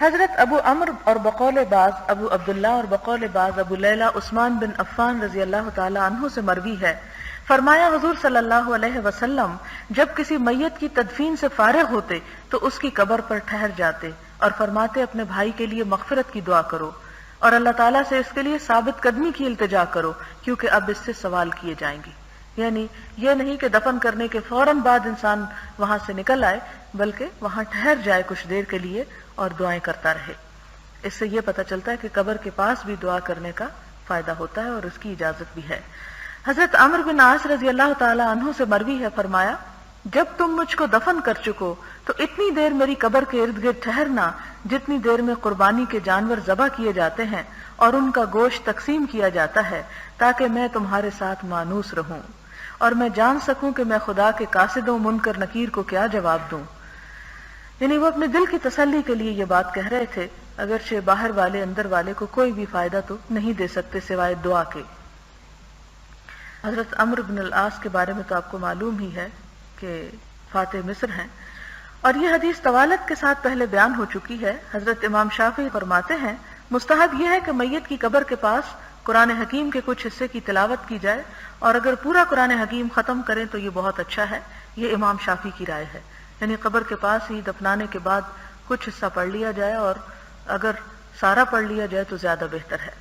حضرت ابو عمرو اور بقول بعض ابو عبداللہ اور بقول بعض ابو لیلہ عثمان بن عفان رضی اللہ تعالی عنہ سے مروی ہے، فرمایا حضور صلی اللہ علیہ وسلم جب کسی میت کی تدفین سے فارغ ہوتے تو اس کی قبر پر ٹھہر جاتے اور فرماتے اپنے بھائی کے لیے مغفرت کی دعا کرو اور اللہ تعالیٰ سے اس کے لیے ثابت قدمی کی التجا کرو کیونکہ اب اس سے سوال کیے جائیں گے۔ یعنی یہ نہیں کہ دفن کرنے کے فوراً بعد انسان وہاں سے نکل آئے، بلکہ وہاں ٹھہر جائے کچھ دیر کے لیے اور دعائیں کرتا رہے۔ اس سے یہ پتہ چلتا ہے کہ قبر کے پاس بھی دعا کرنے کا فائدہ ہوتا ہے اور اس کی اجازت بھی ہے۔ حضرت عمرو بن عاص رضی اللہ تعالی عنہ سے مروی ہے، فرمایا جب تم مجھ کو دفن کر چکو تو اتنی دیر میری قبر کے ارد گرد ٹھہرنا جتنی دیر میں قربانی کے جانور ذبح کیے جاتے ہیں اور ان کا گوشت تقسیم کیا جاتا ہے، تاکہ میں تمہارے ساتھ مانوس رہوں اور میں جان سکوں کہ میں خدا کے قاصد و منکر نکیر کو کیا جواب دوں۔ یعنی وہ اپنے دل کی تسلی کے لیے یہ بات کہہ رہے تھے، اگرچہ باہر والے اندر والے کو کوئی بھی فائدہ تو نہیں دے سکتے سوائے دعا کے۔ حضرت عمرو بن العاص کے بارے میں تو آپ کو معلوم ہی ہے کہ فاتح مصر ہیں، اور یہ حدیث طوالت کے ساتھ پہلے بیان ہو چکی ہے۔ حضرت امام شافعی فرماتے ہیں مستحب یہ ہے کہ میت کی قبر کے پاس قرآن حکیم کے کچھ حصے کی تلاوت کی جائے، اور اگر پورا قرآن حکیم ختم کریں تو یہ بہت اچھا ہے۔ یہ امام شافعی کی رائے ہے، یعنی قبر کے پاس ہی دفنانے کے بعد کچھ حصہ پڑھ لیا جائے، اور اگر سارا پڑھ لیا جائے تو زیادہ بہتر ہے۔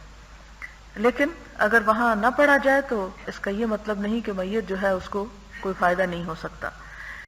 لیکن اگر وہاں نہ پڑھا جائے تو اس کا یہ مطلب نہیں کہ میت جو ہے اس کو کوئی فائدہ نہیں ہو سکتا۔